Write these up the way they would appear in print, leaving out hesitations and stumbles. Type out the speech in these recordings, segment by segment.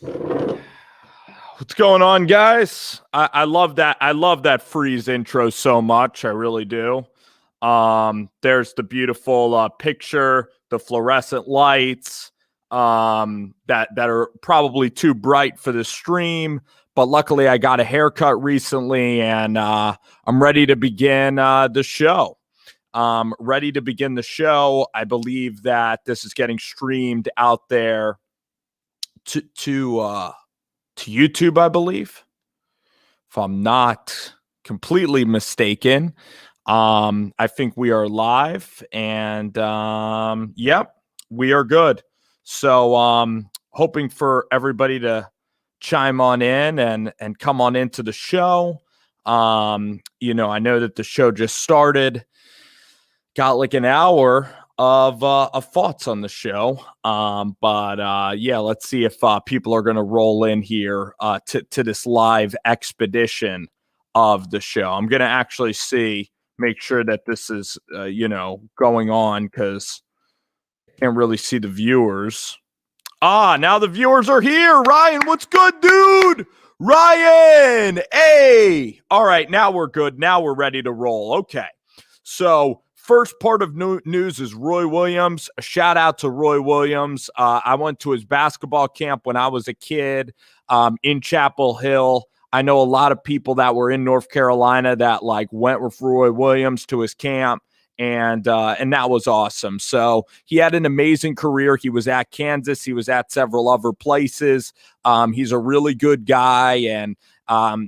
What's going on, guys? I love that. I love that freeze intro so much. I really do. There's the beautiful picture, the fluorescent lights that are probably too bright for the stream. But luckily, I got a haircut recently, and I'm ready to begin the show. Ready to begin the show. I believe that this is getting streamed out there to YouTube, I believe, if I'm not completely mistaken. I think we are live, and yep, we are good. So hoping for everybody to chime on in and come on into the show. I know that the show just started, got like an hour of thoughts on the show. Yeah, let's see if people are going to roll in here to this live expedition of the show. I'm going to actually make sure that this is, going on, because I can't really see the viewers. Now the viewers are here. Ryan, what's good, dude? Ryan, hey. All right, now we're good. Now we're ready to roll. Okay. So first part of news is Roy Williams. A shout out to Roy Williams. I went to his basketball camp when I was a kid in Chapel Hill. I know a lot of people that were in North Carolina that went with Roy Williams to his camp, and that was awesome. So he had an amazing career. He was at Kansas. He was at several other places. He's a really good guy, and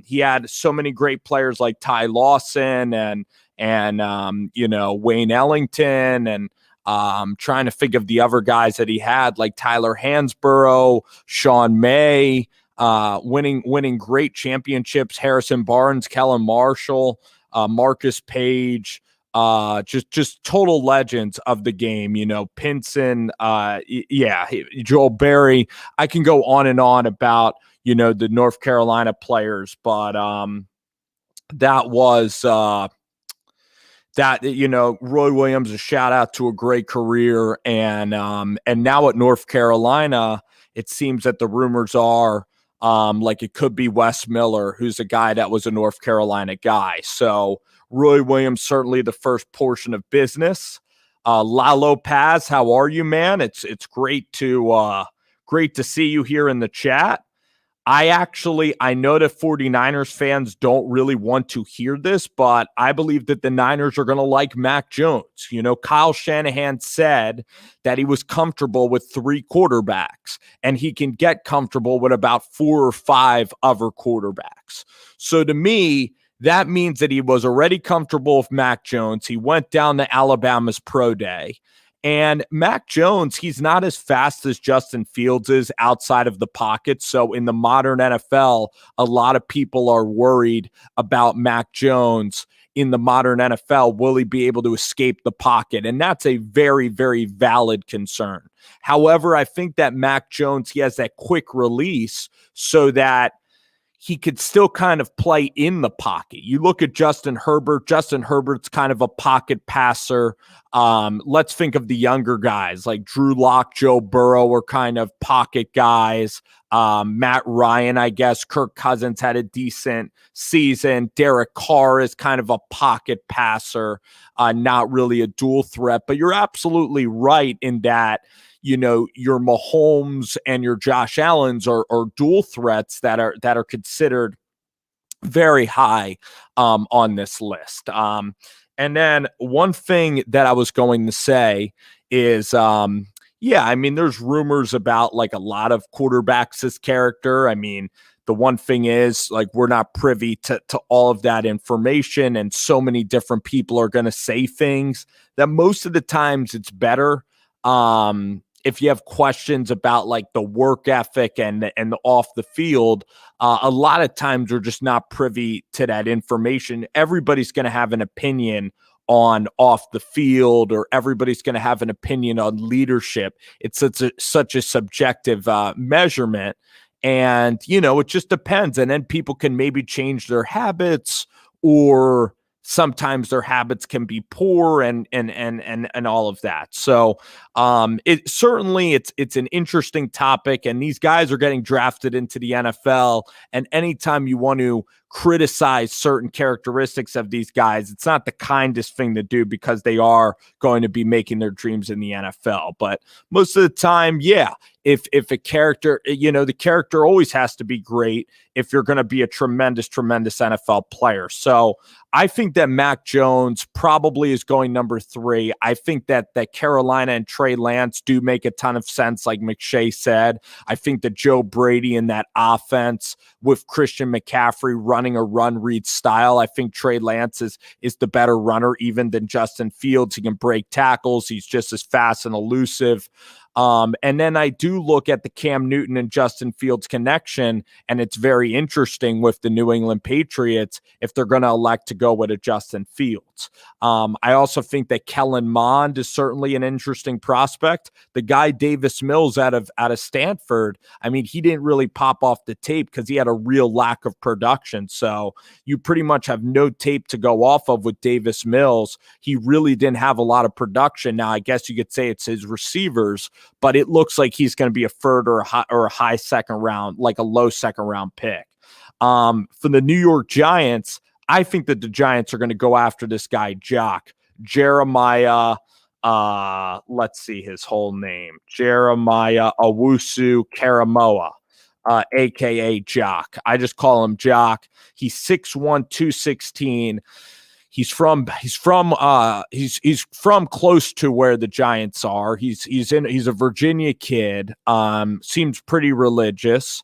he had so many great players like Ty Lawson and Wayne Ellington, and trying to think of the other guys that he had, like Tyler Hansborough, Sean May, winning great championships, Harrison Barnes, Kellen Marshall, Marcus Page, just total legends of the game, Pinson, Joel Berry. I can go on and on about, the North Carolina players, but that was Roy Williams, a shout out to a great career. And now at North Carolina, it seems that the rumors are it could be Wes Miller, who's a guy that was a North Carolina guy. So Roy Williams, certainly the first portion of business. Lalo Paz, how are you, man? It's great to see you here in the chat. I know that 49ers fans don't really want to hear this, but I believe that the Niners are going to like Mac Jones. Kyle Shanahan said that he was comfortable with 3 quarterbacks, and he can get comfortable with about 4 or 5 other quarterbacks. So to me, that means that he was already comfortable with Mac Jones. He went down to Alabama's pro day. And Mac Jones, he's not as fast as Justin Fields is outside of the pocket. So in the modern NFL, a lot of people are worried about Mac Jones in the modern NFL. Will he be able to escape the pocket? And that's a very, very valid concern. However, I think that Mac Jones, he has that quick release so that he could still kind of play in the pocket. You look at Justin Herbert. Justin Herbert's kind of a pocket passer. Let's think of the younger guys like Drew Lock, Joe Burrow are kind of pocket guys. Matt Ryan, I guess. Kirk Cousins had a decent season. Derek Carr is kind of a pocket passer, not really a dual threat. But you're absolutely right in that, your Mahomes and your Josh Allens are dual threats that are considered very high on this list. And then one thing that I was going to say is, there's rumors about a lot of quarterbacks this character. The one thing is, we're not privy to all of that information, and so many different people are going to say things that most of the times it's better. If you have questions about the work ethic and the off the field, a lot of times we're just not privy to that information. Everybody's going to have an opinion on off the field, or everybody's going to have an opinion on leadership. It's such a subjective measurement. And, it just depends. And then people can maybe change their habits or sometimes their habits can be poor and all of that. So it certainly it's an interesting topic, and these guys are getting drafted into the NFL. And anytime you want to criticize certain characteristics of these guys, it's not the kindest thing to do because they are going to be making their dreams in the NFL. But most of the time, yeah, if a character, the character always has to be great if you're going to be a tremendous NFL player. So I think that Mac Jones probably is going number 3. I think that Carolina and Trey Lance do make a ton of sense, like McShay said. I think that Joe Brady in that offense with Christian McCaffrey running a run-read style, I think Trey Lance is the better runner even than Justin Fields. He can break tackles. He's just as fast and elusive. And then I do look at the Cam Newton and Justin Fields connection, and it's very interesting with the New England Patriots if they're going to elect to go with a Justin Fields. I also think that Kellen Mond is certainly an interesting prospect. The guy Davis Mills out of Stanford, I mean, he didn't really pop off the tape because he had a real lack of production. So you pretty much have no tape to go off of with Davis Mills. He really didn't have a lot of production. Now, I guess you could say it's his receivers, but it looks like he's going to be a third or a high second round, like a low second round pick. For the New York Giants, I think that the Giants are going to go after this guy, Jeremiah. Let's see his whole name. Jeremiah Owusu Karamoa, aka Jock. I just call him Jock. He's 6'1", 216. He's from close to where the Giants are. He's a Virginia kid. Seems pretty religious.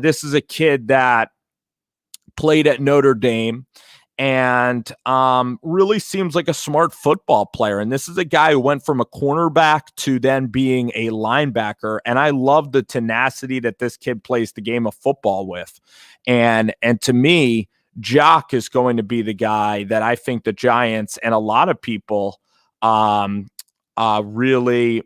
This is a kid that played at Notre Dame and really seems like a smart football player. And this is a guy who went from a cornerback to then being a linebacker. And I love the tenacity that this kid plays the game of football with. And to me, Jock is going to be the guy that I think the Giants and a lot of people really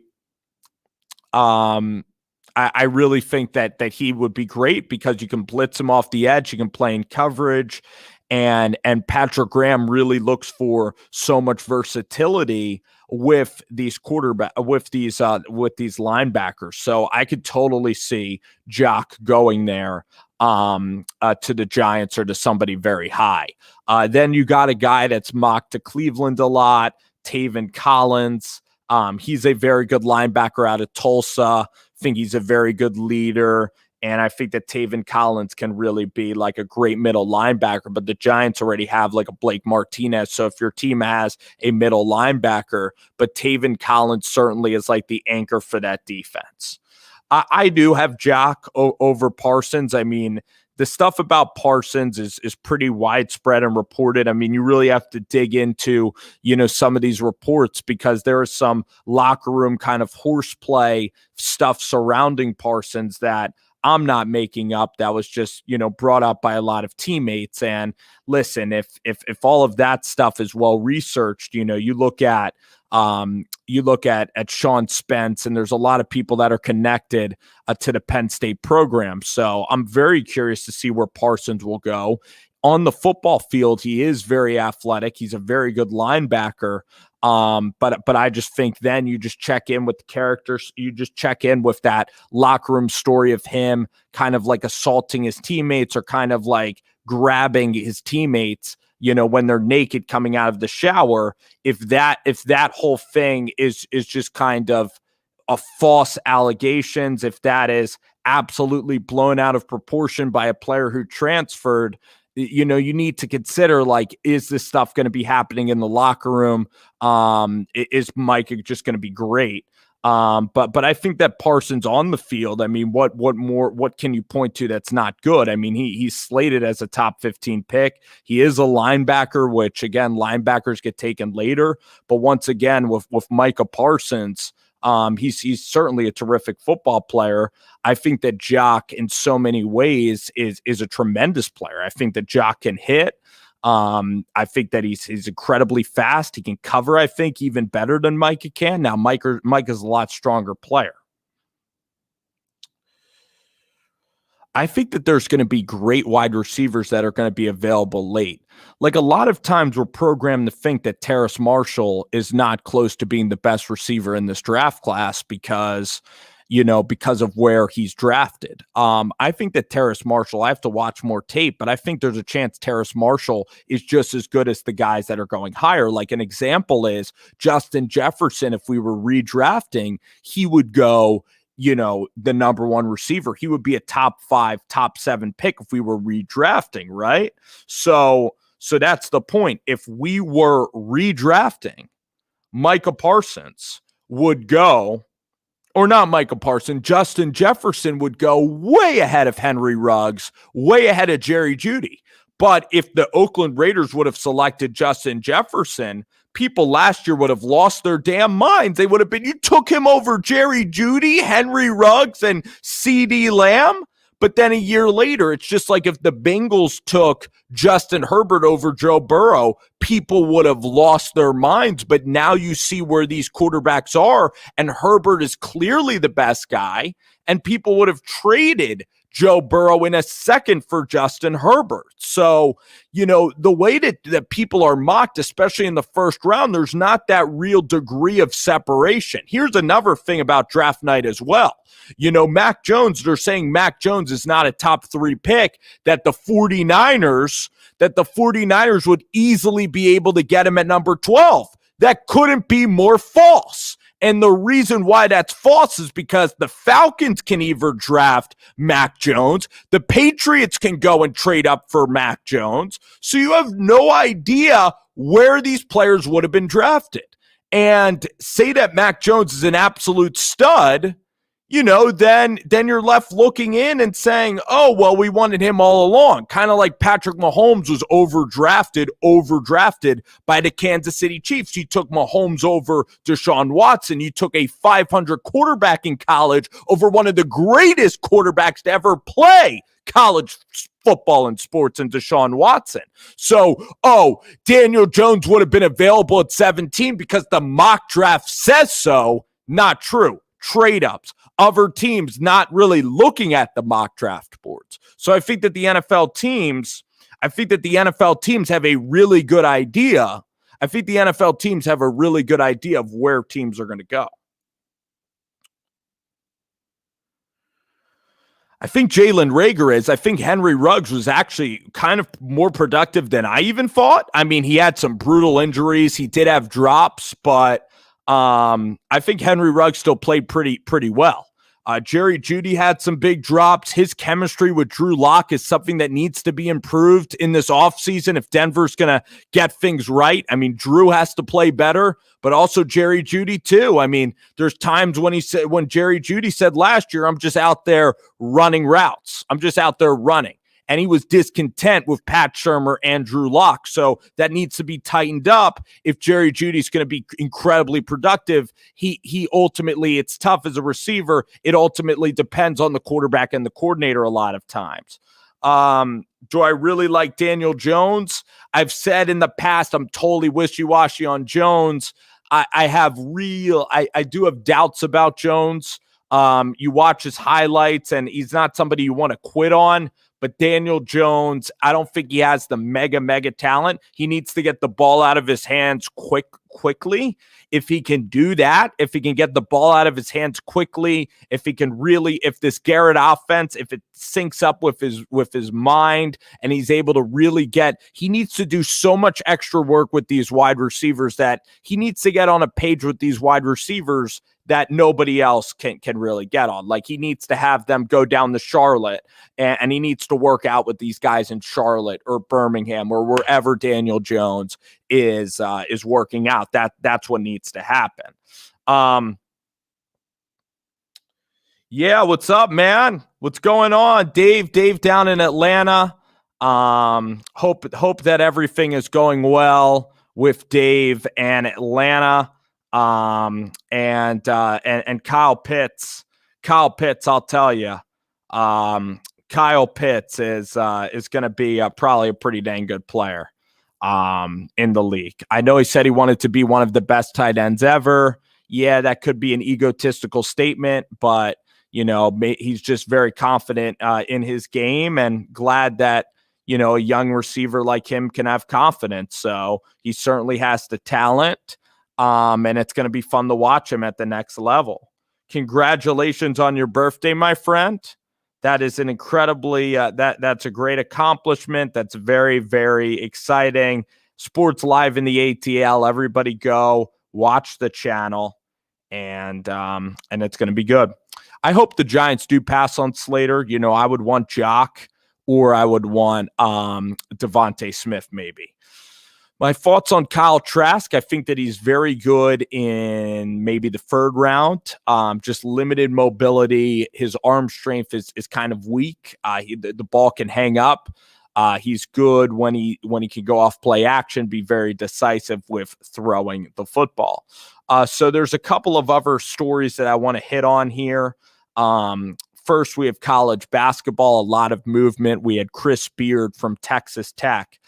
I really think that he would be great because you can blitz him off the edge, you can play in coverage, and Patrick Graham really looks for so much versatility with these linebackers. So I could totally see Jock going there to the Giants or to somebody very high. Then you got a guy that's mocked to Cleveland a lot, Taven Collins. He's a very good linebacker out of Tulsa. I think he's a very good leader. And I think that Taven Collins can really be like a great middle linebacker, but the Giants already have like a Blake Martinez. So if your team has a middle linebacker, but Taven Collins certainly is like the anchor for that defense. I do have Jock over Parsons. I mean, the stuff about Parsons is pretty widespread and reported. I mean, you really have to dig into, some of these reports because there is some locker room kind of horseplay stuff surrounding Parsons that I'm not making up. That was just, brought up by a lot of teammates. And listen, if all of that stuff is well researched, you look at Sean Spence, and there's a lot of people that are connected to the Penn State program. So I'm very curious to see where Parsons will go. On the football field, he is very athletic. He's a very good linebacker. But I just think then you just check in with the characters. You just check in with that locker room story of him kind of like assaulting his teammates or kind of like grabbing his teammates, when they're naked coming out of the shower. If that whole thing is just kind of a false allegations, if that is absolutely blown out of proportion by a player who transferred, you need to consider, like, is this stuff going to be happening in the locker room? Is Mike just going to be great? But I think that Parsons on the field, I mean, what can you point to that's not good? I mean, he's slated as a top 15 pick. He is a linebacker, which again, linebackers get taken later. But once again, with Micah Parsons, he's certainly a terrific football player. I think that Jock in so many ways is a tremendous player. I think that Jock can hit. I think that he's incredibly fast. He can cover, I think, even better than Micah can. Now, Micah's a lot stronger player. I think that there's going to be great wide receivers that are going to be available late. Like a lot of times we're programmed to think that Terrace Marshall is not close to being the best receiver in this draft class because of where he's drafted. I think that Terrace Marshall, I have to watch more tape, but I think there's a chance Terrace Marshall is just as good as the guys that are going higher. Like an example is Justin Jefferson. If we were redrafting, he would go, the number one receiver. He would be a top 5, top 7 pick if we were redrafting, right? So that's the point. If we were redrafting, Micah Parsons would go, or not Micah Parsons, Justin Jefferson would go way ahead of Henry Ruggs, way ahead of Jerry Jeudy. But if the Oakland Raiders would have selected Justin Jefferson, people last year would have lost their damn minds. They would have been, you took him over Jerry Jeudy, Henry Ruggs, and CeeDee Lamb? But then a year later, it's just like if the Bengals took Justin Herbert over Joe Burrow, people would have lost their minds. But now you see where these quarterbacks are, and Herbert is clearly the best guy, and people would have traded Joe Burrow in a second for Justin Herbert. So, the way that people are mocked, especially in the first round, there's not that real degree of separation. Here's another thing about draft night as well. Mac Jones, they're saying Mac Jones is not a top 3 pick, that the 49ers would easily be able to get him at number 12. That couldn't be more false. And the reason why that's false is because the Falcons can either draft Mac Jones, the Patriots can go and trade up for Mac Jones. So you have no idea where these players would have been drafted. And say that Mac Jones is an absolute stud, then you're left looking in and saying, oh, well, we wanted him all along. Kind of like Patrick Mahomes was overdrafted by the Kansas City Chiefs. You took Mahomes over Deshaun Watson. You took a 500 quarterback in college over one of the greatest quarterbacks to ever play college football and sports in Deshaun Watson. So, Daniel Jones would have been available at 17 because the mock draft says so. Not true. Trade-ups. Other teams not really looking at the mock draft boards. So I think that the NFL teams have a really good idea. I think the NFL teams have a really good idea of where teams are going to go. I think Jalen Reagor is. I think Henry Ruggs was actually kind of more productive than I even thought. I mean, he had some brutal injuries. He did have drops, but I think Henry Ruggs still played pretty well. Jerry Jeudy had some big drops. His chemistry with Drew Lock is something that needs to be improved in this offseason if Denver's going to get things right. I mean, Drew has to play better, but also Jerry Jeudy too. I mean, there's times when Jerry Jeudy said last year, I'm just out there running routes. I'm just out there running. And he was discontent with Pat Shurmur and Drew Lock. So that needs to be tightened up. If Jerry Jeudy's going to be incredibly productive, he ultimately, it's tough as a receiver. It ultimately depends on the quarterback and the coordinator a lot of times. Do I really like Daniel Jones? I've said in the past, I'm totally wishy-washy on Jones. I do have doubts about Jones. You watch his highlights and he's not somebody you want to quit on. But Daniel Jones, I don't think he has the mega talent. He needs to get the ball out of his hands quickly. If he can do that, if he can get the ball out of his hands quickly, if this Garrett offense, if it syncs up with his mind and he's able to he needs to do so much extra work with these wide receivers that he needs to get on a page with these wide receivers that nobody else can really get on. Like he needs to have them go down to Charlotte and he needs to work out with these guys in Charlotte or Birmingham or wherever Daniel Jones is working out. That's what needs to happen. Yeah, what's up, man? What's going on? Dave down in Atlanta. Hope that everything is going well with Dave and Atlanta. And Kyle Pitts, I'll tell you, Kyle Pitts is going to be probably a pretty dang good player, in the league. I know he said he wanted to be one of the best tight ends ever. Yeah, that could be an egotistical statement, but He's just very confident in his game, and glad that, a young receiver like him can have confidence. So he certainly has the talent, and it's going to be fun to watch him at the next level. Congratulations on your birthday, my friend. That is an incredibly, that's a great accomplishment. That's very, very exciting. Sports Live in the ATL. Everybody go watch the channel, and it's going to be good. I hope the Giants do pass on Slater. I would want Jock, or I would want Devontae Smith maybe. My thoughts on Kyle Trask: I think that he's very good in maybe the third round. Just limited mobility. His arm strength is kind of weak. The ball can hang up. He's good when he can go off play action, be very decisive with throwing the football. So there's a couple of other stories that I want to hit on here. First, we have college basketball, a lot of movement. We had Chris Beard from Texas Tech.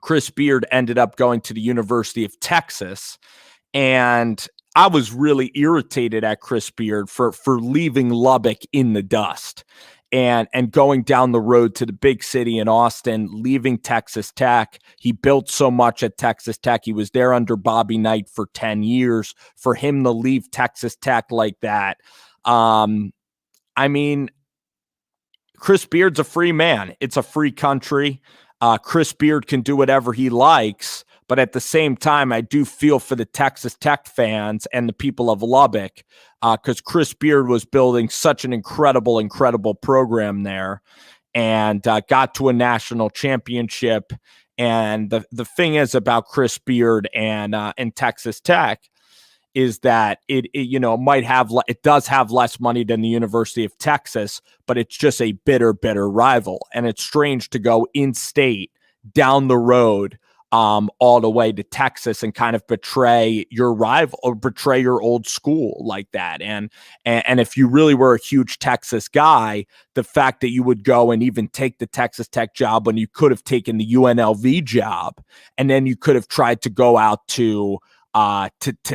Chris Beard ended up going to the University of Texas. And I was really irritated at Chris Beard for leaving Lubbock in the dust and going down the road to the big city in Austin, leaving Texas Tech. He built so much at Texas Tech. He was there under Bobby Knight for 10 years. For him to leave Texas Tech like that, Chris Beard's a free man. It's a free country. Chris Beard can do whatever he likes, but at the same time, I do feel for the Texas Tech fans and the people of Lubbock, because Chris Beard was building such an incredible program there, and got to a national championship. And the thing is about Chris Beard and Texas Tech is that it does have less money than the University of Texas, but it's just a bitter rival. And it's strange to go in-state down the road all the way to Texas and kind of betray your rival or betray your old school like that. And if you really were a huge Texas guy, the fact that you would go and even take the Texas Tech job when you could have taken the UNLV job, and then you could have tried to go out to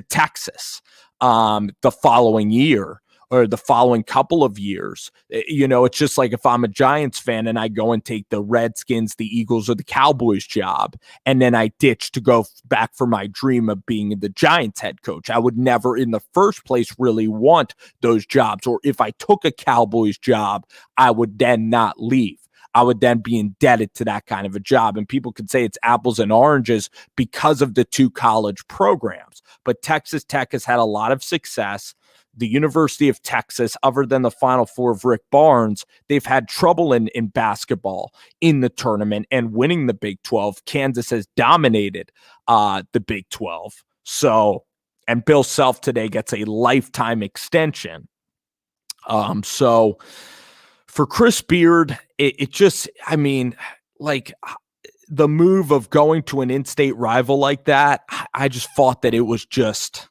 Texas the following year or the following couple of years. It's just like if I'm a Giants fan and I go and take the Redskins, the Eagles, or the Cowboys job, and then I ditch to go back for my dream of being the Giants head coach. I would never in the first place really want those jobs. Or if I took a Cowboys job, I would then not leave. I would then be indebted to that kind of a job. And people could say it's apples and oranges because of the two college programs. But Texas Tech has had a lot of success. The University of Texas, other than the Final Four of Rick Barnes, they've had trouble in basketball in the tournament and winning the Big 12. Kansas has dominated the Big 12. So, and Bill Self today gets a lifetime extension. So for Chris Beard, the move of going to an in-state rival like that, I just thought that it was just,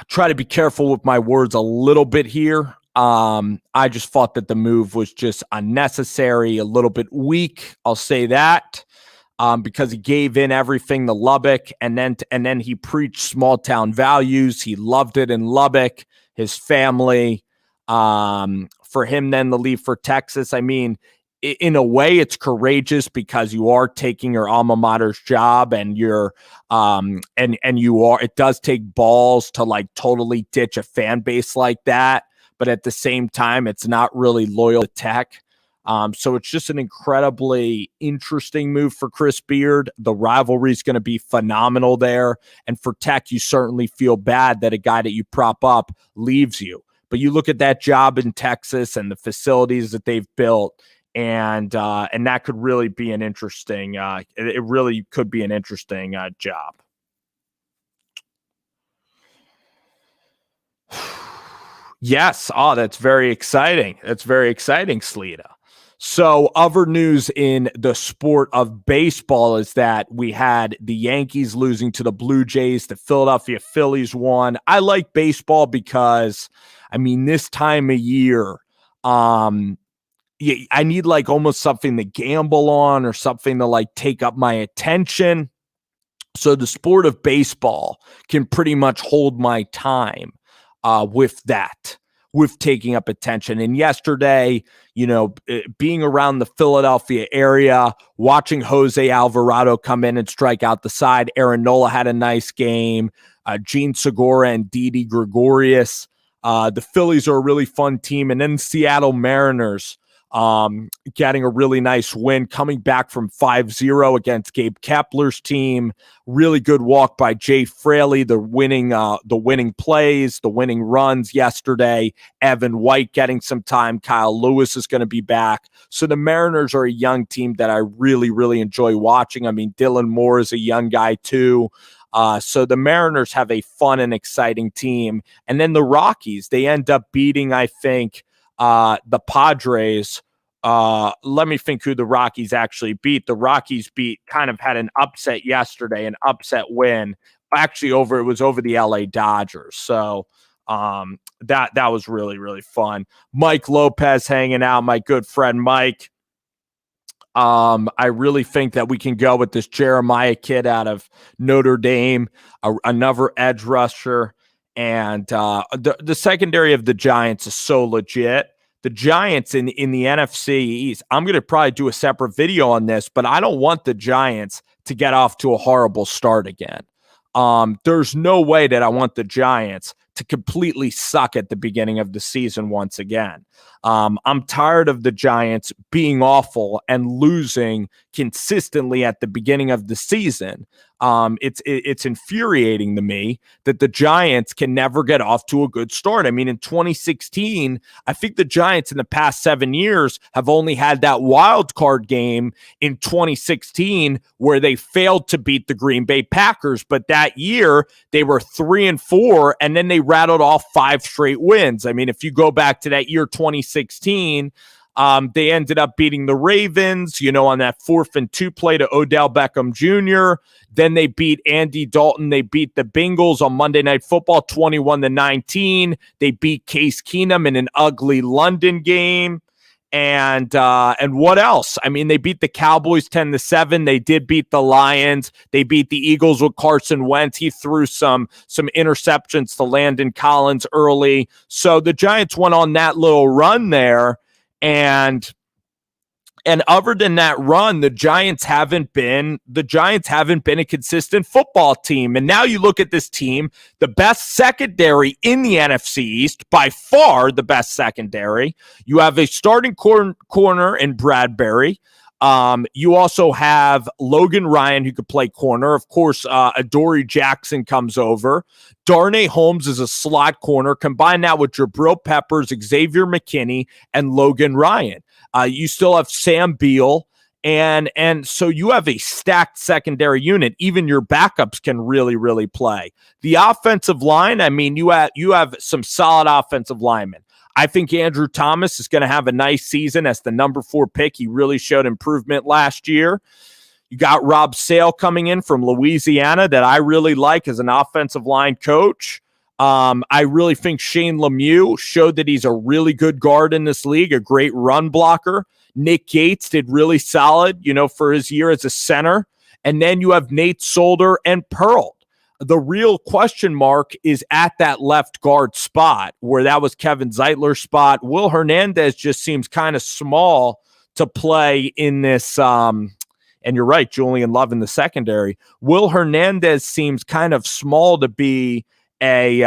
try to be careful with my words a little bit here. I just thought that the move was just unnecessary, a little bit weak. I'll say that, because he gave in everything to Lubbock, and then he preached small town values. He loved it in Lubbock, his family. For him then to leave for Texas, in a way, it's courageous because you are taking your alma mater's job, and it does take balls to like totally ditch a fan base like that. But at the same time, it's not really loyal to Tech. So it's just an incredibly interesting move for Chris Beard. The rivalry is going to be phenomenal there. And for Tech, you certainly feel bad that a guy that you prop up leaves you. But you look at that job in Texas and the facilities that they've built, and that could really be an interesting. It really could be an interesting job. Yes. Oh, that's very exciting. That's very exciting, Slita. So other news in the sport of baseball is that we had the Yankees losing to the Blue Jays. The Philadelphia Phillies won. I like baseball because, this time of year, I need like almost something to gamble on or something to like take up my attention. So the sport of baseball can pretty much hold my time with that, with taking up attention. And yesterday, being around the Philadelphia area, watching Jose Alvarado come in and strike out the side. Aaron Nola had a nice game. Gene Segura and Didi Gregorius. The Phillies are a really fun team. And then Seattle Mariners getting a really nice win, coming back from 5-0 against Gabe Kepler's team. Really good walk by Jay Fraley, the winning plays, the winning runs yesterday. Evan White getting some time. Kyle Lewis is going to be back. So the Mariners are a young team that I really, really enjoy watching. I mean, Dylan Moore is a young guy too. So the Mariners have a fun and exciting team. And then the Rockies, they end up beating, I think, the Padres. Let me think who the Rockies actually beat. The Rockies kind of had an upset yesterday, an upset win. Actually, it was over the LA Dodgers. So that was really, really fun. Mike Lopez hanging out, my good friend Mike. I really think that we can go with this Jeremiah kid out of Notre Dame, another edge rusher. And the secondary of the Giants is so legit. The Giants in the NFC East, I'm going to probably do a separate video on this, but I don't want the Giants to get off to a horrible start again. There's no way that I want the Giants to completely suck at the beginning of the season once again. I'm tired of the Giants being awful and losing consistently at the beginning of the season. It's infuriating to me that the Giants can never get off to a good start. I mean, in 2016, I think the Giants in the past 7 years have only had that wild card game in 2016 where they failed to beat the Green Bay Packers. But that year they were 3-4, and then they rattled off 5 straight wins. I mean, if you go back to that year, 2016, they ended up beating the Ravens, on that 4th and 2 play to Odell Beckham Jr. Then they beat Andy Dalton. They beat the Bengals on Monday Night Football 21-19. They beat Case Keenum in an ugly London game. And what else? I mean, they beat the Cowboys 10-7. They did beat the Lions. They beat the Eagles with Carson Wentz. He threw some interceptions to Landon Collins early. So the Giants went on that little run there. And other than that run, the Giants haven't been a consistent football team. And now you look at this team, the best secondary in the NFC East, by far the best secondary. You have a starting corner in Bradbury. You also have Logan Ryan, who could play corner. Of course, Adoree Jackson comes over. Darnay Holmes is a slot corner. Combine that with Jabril Peppers, Xavier McKinney, and Logan Ryan. You still have Sam Beal. And so you have a stacked secondary unit. Even your backups can really, really play. The offensive line, I mean, you have some solid offensive linemen. I think Andrew Thomas is going to have a nice season as the number 4 pick. He really showed improvement last year. You got Rob Sale coming in from Louisiana that I really like as an offensive line coach. I really think Shane Lemieux showed that he's a really good guard in this league, a great run blocker. Nick Gates did really solid, for his year as a center. And then you have Nate Solder and Pearl. The real question mark is at that left guard spot where that was Kevin Zeitler's spot. Will Hernandez just seems kind of small to play in this. And you're right, Julian Love in the secondary. Will Hernandez seems kind of small to be a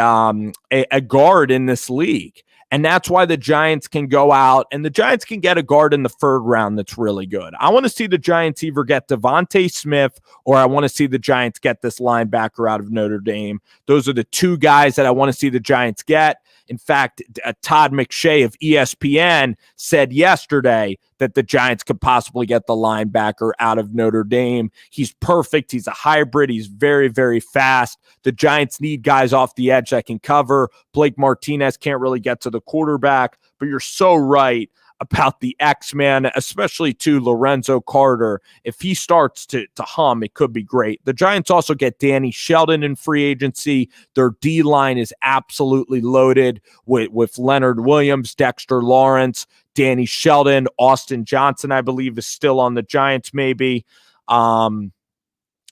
guard in this league. And that's why the Giants can go out and the Giants can get a guard in the 3rd round that's really good. I want to see the Giants either get Devontae Smith or I want to see the Giants get this linebacker out of Notre Dame. Those are the 2 guys that I want to see the Giants get. In fact, Todd McShay of ESPN said yesterday that the Giants could possibly get the linebacker out of Notre Dame. He's perfect. He's a hybrid. He's very, very fast. The Giants need guys off the edge that can cover. Blake Martinez can't really get to the quarterback, but you're so right about the X-Man, especially to Lorenzo Carter. If he starts to hum, it could be great. The Giants also get Danny Shelton in free agency. Their D-line is absolutely loaded with Leonard Williams, Dexter Lawrence, Danny Shelton, Austin Johnson, I believe, is still on the Giants maybe.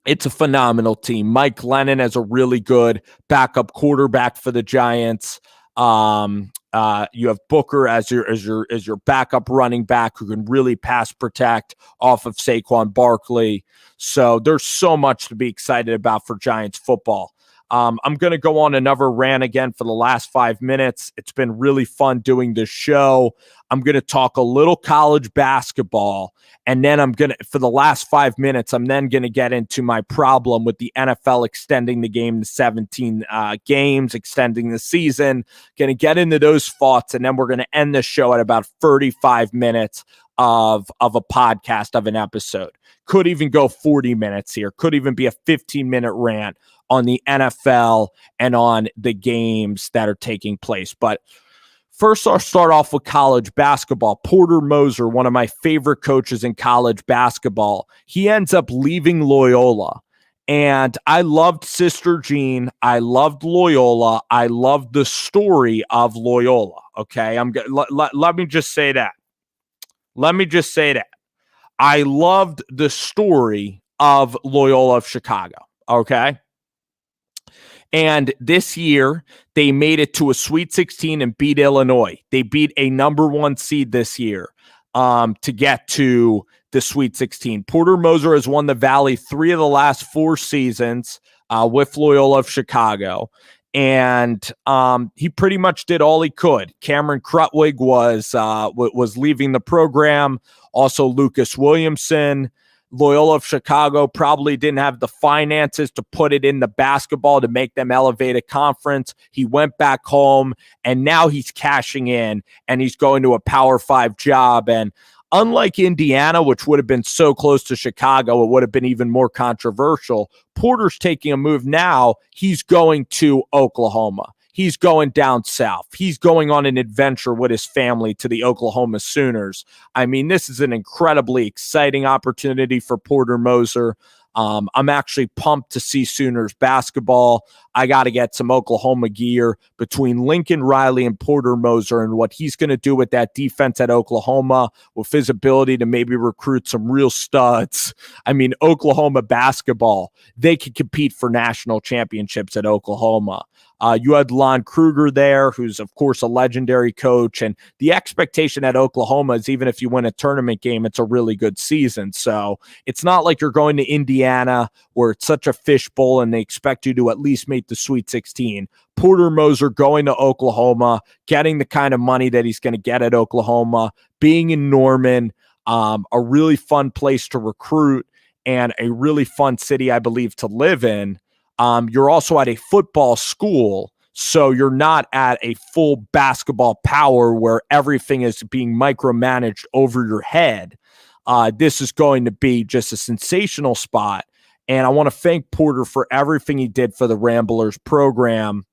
It's a phenomenal team. Mike Lennon as a really good backup quarterback for the Giants. You have Booker as your backup running back who can really pass protect off of Saquon Barkley. So there's so much to be excited about for Giants football. I'm going to go on another rant again for the last 5 minutes. It's been really fun doing this show. I'm going to talk a little college basketball. And then for the last 5 minutes, I'm then going to get into my problem with the NFL extending the game to 17 games, extending the season. Going to get into those thoughts. And then we're going to end the show at about 35 minutes of a podcast, of an episode. Could even go 40 minutes here. Could even be a 15-minute rant on the NFL and on the games that are taking place. But first, I'll start off with college basketball. Porter Moser, one of my favorite coaches in college basketball, he ends up leaving Loyola. And I loved Sister Jean. I loved Loyola. I loved the story of Loyola. Okay, let me just say that. I loved the story of Loyola of Chicago. Okay. And this year, they made it to a Sweet 16 and beat Illinois. They beat a number 1 seed this year to get to the Sweet 16. Porter Moser has won the Valley 3 of the last 4 seasons with Loyola of Chicago. And he pretty much did all he could. Cameron Krutwig was leaving the program. Also, Lucas Williamson. Loyola of Chicago probably didn't have the finances to put it in the basketball to make them elevate a conference. He went back home, and now he's cashing in, and he's going to a Power 5 job. And unlike Indiana, which would have been so close to Chicago, it would have been even more controversial. Porter's taking a move now. He's going to Oklahoma. He's going down south. He's going on an adventure with his family to the Oklahoma Sooners. I mean, this is an incredibly exciting opportunity for Porter Moser. I'm actually pumped to see Sooners basketball. I got to get some Oklahoma gear between Lincoln Riley and Porter Moser and what he's going to do with that defense at Oklahoma with his ability to maybe recruit some real studs. I mean, Oklahoma basketball, they could compete for national championships at Oklahoma. You had Lon Kruger there, who's, of course, a legendary coach. And the expectation at Oklahoma is even if you win a tournament game, it's a really good season. So it's not like you're going to Indiana where it's such a fishbowl and they expect you to at least make the Sweet 16. Porter Moser going to Oklahoma, getting the kind of money that he's going to get at Oklahoma, being in Norman, a really fun place to recruit and a really fun city, I believe, to live in. You're also at a football school, so you're not at a full basketball power where everything is being micromanaged over your head. This is going to be just a sensational spot, and I want to thank Porter for everything he did for the Ramblers program,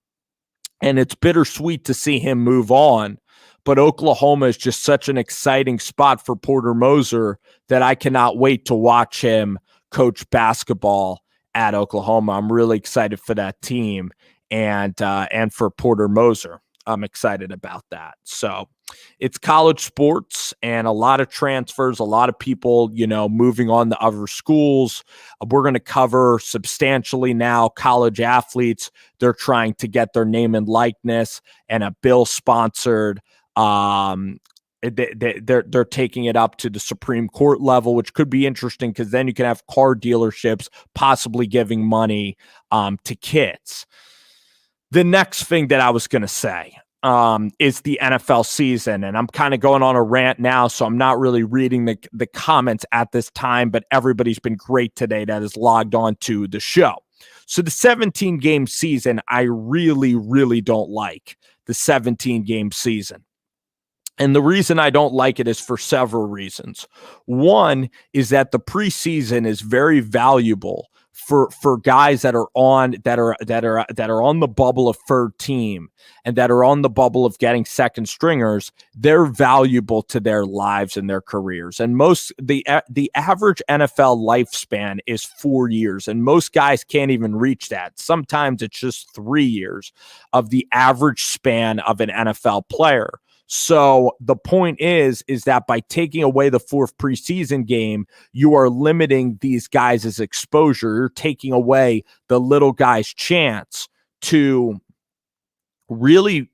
and it's bittersweet to see him move on, but Oklahoma is just such an exciting spot for Porter Moser that I cannot wait to watch him coach basketball at Oklahoma. I'm really excited for that team and for Porter Moser. I'm excited about that. So it's college sports and a lot of transfers, a lot of people, moving on to other schools. We're going to cover substantially now college athletes. They're trying to get their name and likeness and a bill sponsored they're taking it up to the Supreme Court level, which could be interesting because then you can have car dealerships possibly giving money to kids. The next thing that I was going to say is the NFL season, and I'm kind of going on a rant now, so I'm not really reading the comments at this time, but everybody's been great today that has logged on to the show. So the 17-game season, I really, really don't like the 17-game season. And the reason I don't like it is for several reasons. One is that the preseason is very valuable for guys that are on the bubble of third team and that are on the bubble of getting second stringers. They're valuable to their lives and their careers. And the average NFL lifespan is 4 years, and most guys can't even reach that. Sometimes it's just 3 years of the average span of an NFL player. So the point is that by taking away the fourth preseason game, you are limiting these guys' exposure. You're taking away the little guy's chance to really,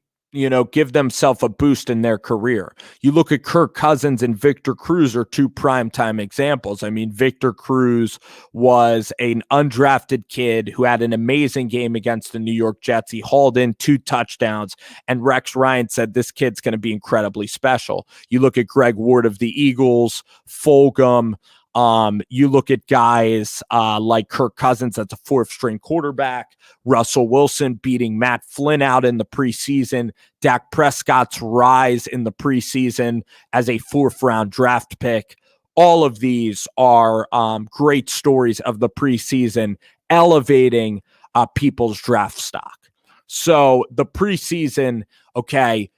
give themselves a boost in their career. You look at Kirk Cousins and Victor Cruz are two primetime examples. I mean, Victor Cruz was an undrafted kid who had an amazing game against the New York Jets. He hauled in 2 touchdowns, and Rex Ryan said this kid's going to be incredibly special. You look at Greg Ward of the Eagles, Fulgham. You look at guys like Kirk Cousins, that's a 4th-string quarterback, Russell Wilson beating Matt Flynn out in the preseason, Dak Prescott's rise in the preseason as a 4th-round draft pick. All of these are great stories of the preseason elevating people's draft stock. So the preseason, okay,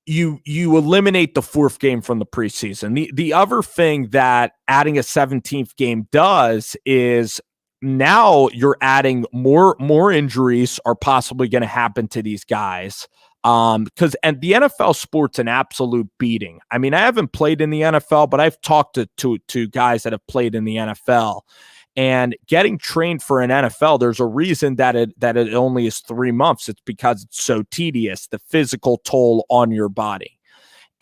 you eliminate the 4th game from the preseason. The other thing that adding a 17th game does is now you're adding more injuries are possibly going to happen to these guys. Because and the NFL sport's an absolute beating. I mean, I haven't played in the NFL, but I've talked to guys that have played in the NFL. And getting trained for an NFL, there's a reason that it only is 3 months. It's because it's so tedious, the physical toll on your body.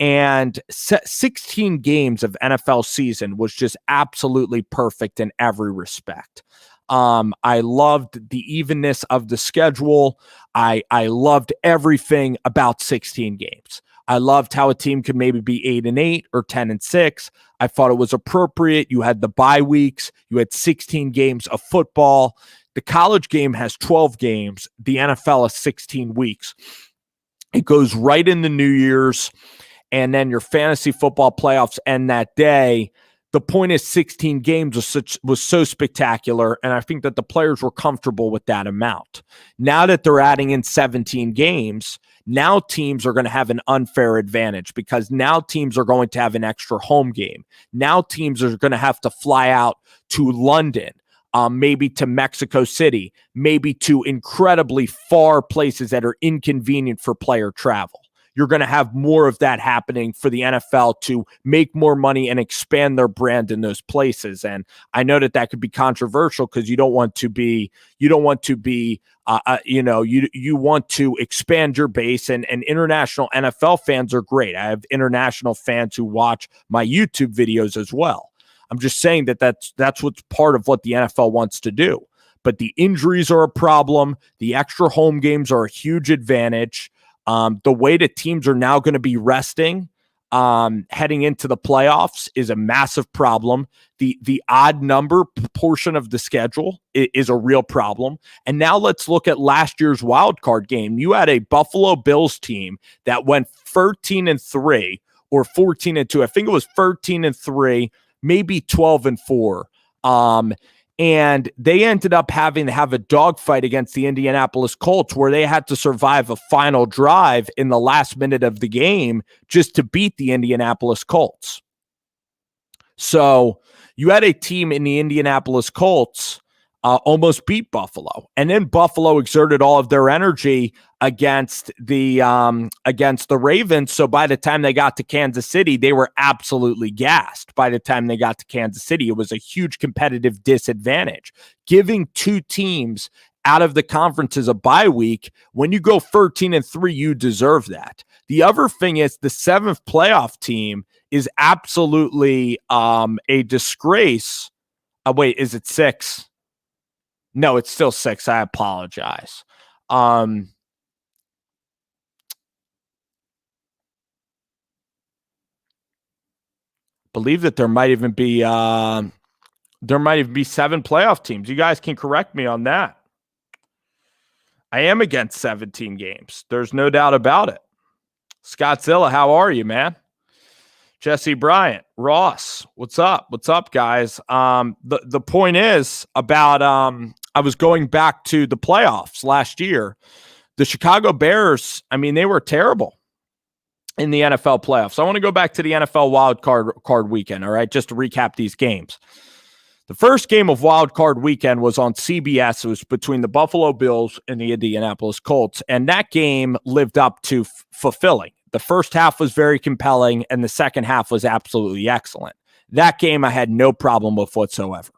And 16 games of NFL season was just absolutely perfect in every respect. I loved the evenness of the schedule. I loved everything about 16 games. I loved how a team could maybe be 8-8 or 10-6. I thought it was appropriate. You had the bye weeks. You had 16 games of football. The college game has 12 games. The NFL is 16 weeks. It goes right into New Year's, and then your fantasy football playoffs end that day. The point is 16 games was so spectacular, and I think that the players were comfortable with that amount. Now that they're adding in 17 games, now teams are going to have an unfair advantage because now teams are going to have an extra home game. Now teams are going to have to fly out to London, maybe to Mexico City, maybe to incredibly far places that are inconvenient for player travel. You're going to have more of that happening for the NFL to make more money and expand their brand in those places. And I know that could be controversial because you want to expand your base, and international NFL fans are great. I have international fans who watch my YouTube videos as well. I'm just saying that's what's part of what the NFL wants to do. But the injuries are a problem. The extra home games are a huge advantage. The way that teams are now going to be resting heading into the playoffs is a massive problem. The odd number portion of the schedule is a real problem. And now let's look at last year's wild card game. You had a Buffalo Bills team that went 13-3 or 14-2. I think it was 13-3, maybe 12-4. And they ended up having to have a dogfight against the Indianapolis Colts where they had to survive a final drive in the last minute of the game just to beat the Indianapolis Colts. So you had a team in the Indianapolis Colts almost beat Buffalo. And then Buffalo exerted all of their energy against the Ravens. So by the time they got to Kansas City, they were absolutely gassed. By the time they got to Kansas City, it was a huge competitive disadvantage. Giving 2 teams out of the conferences a bye week, when you go 13-3, you deserve that. The other thing is the 7th playoff team is absolutely a disgrace. Wait, is it 6? No, it's still 6. I apologize. Believe that there might even be 7 playoff teams. You guys can correct me on that. I am against 17 games. There's no doubt about it. Scott Zilla, how are you, man? Jesse Bryant, Ross, what's up? What's up, guys? The point is about I was going back to the playoffs last year. The Chicago Bears, I mean, they were terrible in the NFL playoffs. I want to go back to the NFL wild card weekend, all right, just to recap these games. The first game of wild card weekend was on CBS. It was between the Buffalo Bills and the Indianapolis Colts, and that game lived up to fulfilling. The first half was very compelling, and the second half was absolutely excellent. That game I had no problem with whatsoever.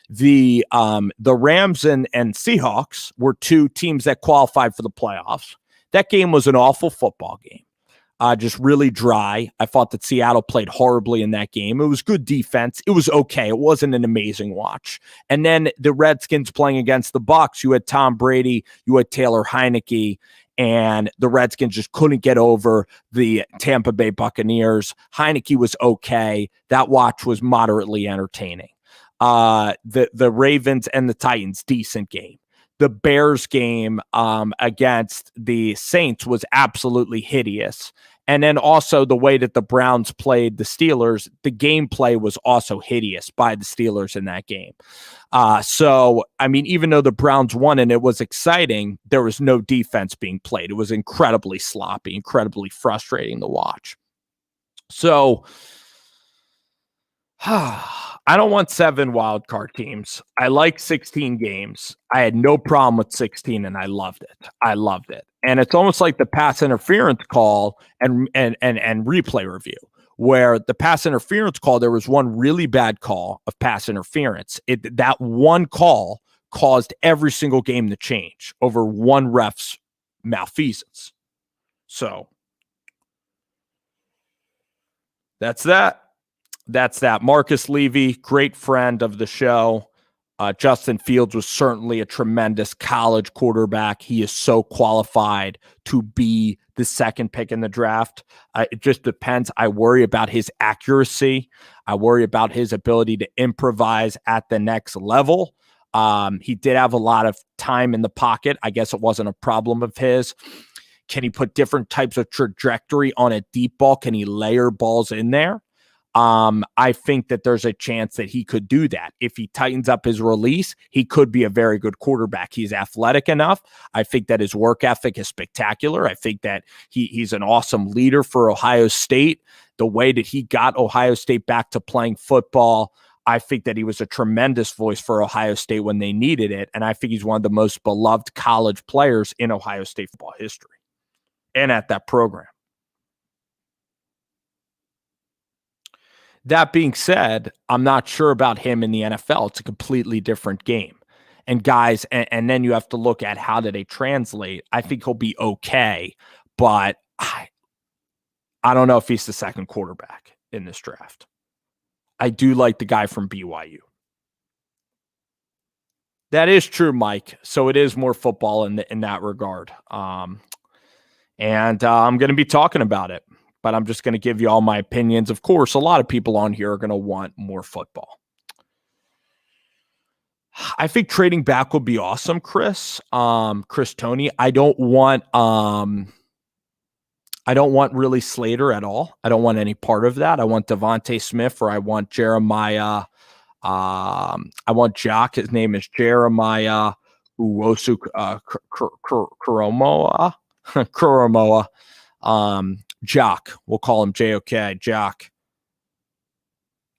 The Rams and Seahawks were two teams that qualified for the playoffs. That game was an awful football game. Just really dry. I thought that Seattle played horribly in that game. It was good defense. It was okay. It wasn't an amazing watch. And then the Redskins playing against the Bucs. You had Tom Brady. You had Taylor Heineke. And the Redskins just couldn't get over the Tampa Bay Buccaneers. Heineke was okay. That watch was moderately entertaining. The Ravens and the Titans, decent game. The Bears game against the Saints was absolutely hideous. And then also the way that the Browns played the Steelers, the gameplay was also hideous by the Steelers in that game. So, I mean, even though the Browns won and it was exciting, there was no defense being played. It was incredibly sloppy, incredibly frustrating to watch. So, I don't want 7 wildcard teams. I like 16 games. I had no problem with 16, and I loved it. I loved it. And it's almost like the pass interference call and replay review, where the pass interference call, there was one really bad call of pass interference. That one call caused every single game to change over one ref's malfeasance. So that's that. That's that. Marcus Levy, great friend of the show. Justin Fields was certainly a tremendous college quarterback. He is so qualified to be the second pick in the draft. It just depends. I worry about his accuracy. I worry about his ability to improvise at the next level. He did have a lot of time in the pocket. I guess it wasn't a problem of his. Can he put different types of trajectory on a deep ball? Can he layer balls in there? I think that there's a chance that he could do that. If he tightens up his release, he could be a very good quarterback. He's athletic enough. I think that his work ethic is spectacular. I think that he's an awesome leader for Ohio State. The way that he got Ohio State back to playing football, I think that he was a tremendous voice for Ohio State when they needed it. And I think he's one of the most beloved college players in Ohio State football history and at that program. That being said, I'm not sure about him in the NFL. It's a completely different game. And guys, and then you have to look at how do they translate. I think he'll be okay, but I don't know if he's the second quarterback in this draft. I do like the guy from BYU. That is true, Mike. So it is more football in that regard. And I'm going to be talking about it. But I'm just going to give you all my opinions. Of course, a lot of people on here are going to want more football. I think trading back would be awesome, Chris. Chris Tony. I don't want really Slater at all. I don't want any part of that. I want Devontae Smith, or I want Jeremiah. I want Jock. His name is Jeremiah Uwosu Kuromoa. Jock, we'll call him JOK, Jock.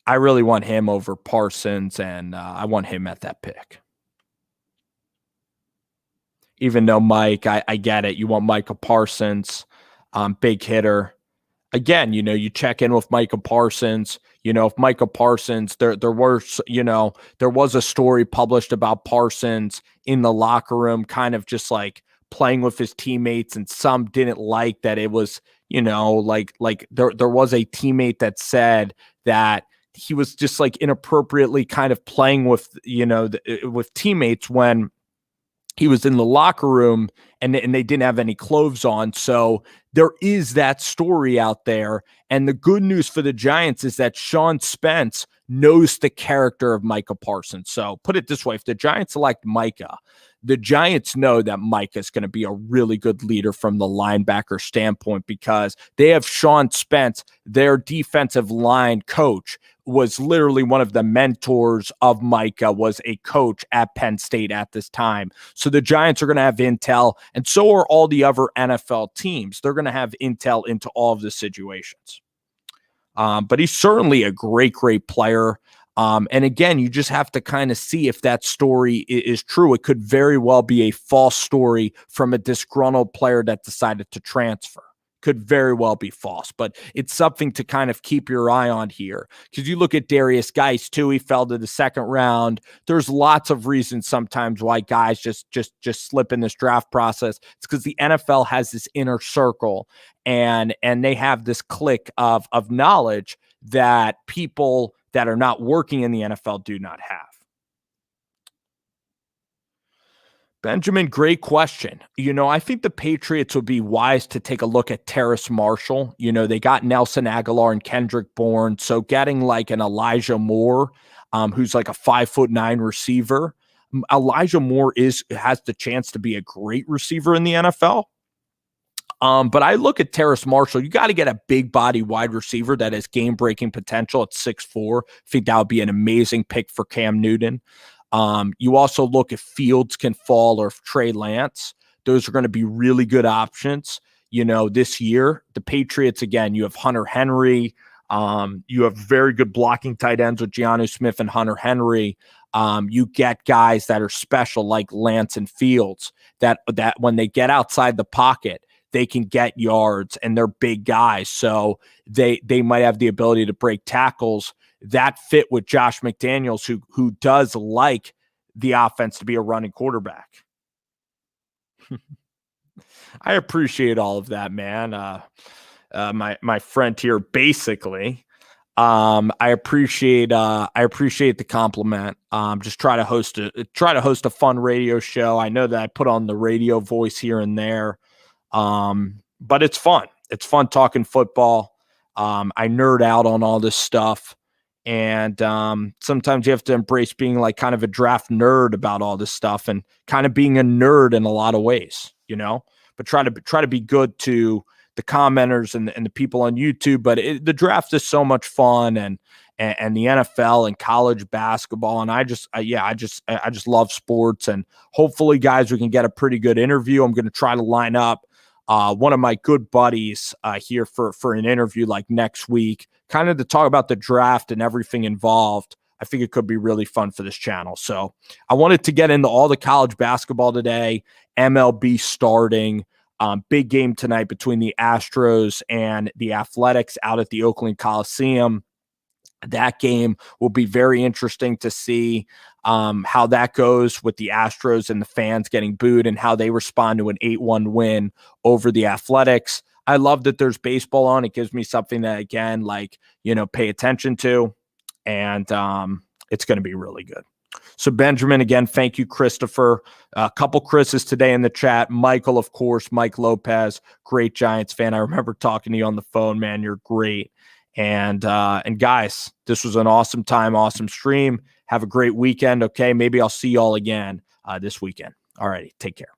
I really want him over Parsons, and I want him at that pick. Even though, Mike, I get it. You want Micah Parsons, big hitter. Again, you check in with Micah Parsons. If Micah Parsons, there was a story published about Parsons in the locker room, kind of just like playing with his teammates, and some didn't like that it was, like there was a teammate that said that he was just like inappropriately kind of playing with, with teammates when he was in the locker room and they didn't have any clothes on. So there is that story out there. And the good news for the Giants is that Sean Spence knows the character of Micah Parsons. So put it this way, if the Giants select Micah, the Giants know that Micah is going to be a really good leader from the linebacker standpoint, because they have Sean Spence, their defensive line coach, was literally one of the mentors of Micah, was a coach at Penn State at this time. So the Giants are going to have intel, and so are all the other NFL teams. They're going to have intel into all of the situations. But he's certainly a great player. And again, you just have to kind of see if that story is true. It could very well be a false story from a disgruntled player that decided to transfer. could very well be false, but it's something to kind of keep your eye on here. Because you look at Darius Geis too, he fell to the second round. There's lots of reasons sometimes why guys just slip in this draft process. It's because the NFL has this inner circle, and they have this clique of knowledge that people that are not working in the NFL do not have. Benjamin, great question. I think the Patriots would be wise to take a look at Terrace Marshall. They got Nelson Aguilar and Kendrick Bourne. So getting like an Elijah Moore, who's like a 5'9" receiver. Elijah Moore has the chance to be a great receiver in the NFL. But I look at Terrace Marshall. You got to get a big body wide receiver that has game-breaking potential at 6'4". I think that would be an amazing pick for Cam Newton. You also look if Fields can fall or if Trey Lance. Those are going to be really good options. This year, the Patriots, again, you have Hunter Henry. You have very good blocking tight ends with Jonnu Smith and Hunter Henry. You get guys that are special like Lance and Fields that when they get outside the pocket, they can get yards, and they're big guys. So they might have the ability to break tackles. That fit with Josh McDaniels, who does like the offense to be a running quarterback. I appreciate all of that, man. My friend here, basically. I appreciate the compliment. Just try to host a fun radio show. I know that I put on the radio voice here and there. But it's fun. It's fun talking football. I nerd out on all this stuff. And sometimes you have to embrace being like kind of a draft nerd about all this stuff and kind of being a nerd in a lot of ways, but try to be good to the commenters and the people on YouTube. But the draft is so much fun, and the NFL and college basketball. And I just love sports, and hopefully guys, we can get a pretty good interview. I'm going to try to line up one of my good buddies here for an interview like next week, kind of to talk about the draft and everything involved. I think it could be really fun for this channel. So I wanted to get into all the college basketball today, MLB starting, big game tonight between the Astros and the Athletics out at the Oakland Coliseum. That game will be very interesting to see how that goes with the Astros and the fans getting booed and how they respond to an 8-1 win over the Athletics. I love that there's baseball on. It gives me something that, again, pay attention to, and it's going to be really good. So Benjamin, again, thank you, Christopher. A couple Chris's today in the chat. Michael, of course, Mike Lopez, great Giants fan. I remember talking to you on the phone, man. You're great. And guys, this was an awesome time, awesome stream. Have a great weekend. Okay. Maybe I'll see y'all again this weekend. All righty. Take care.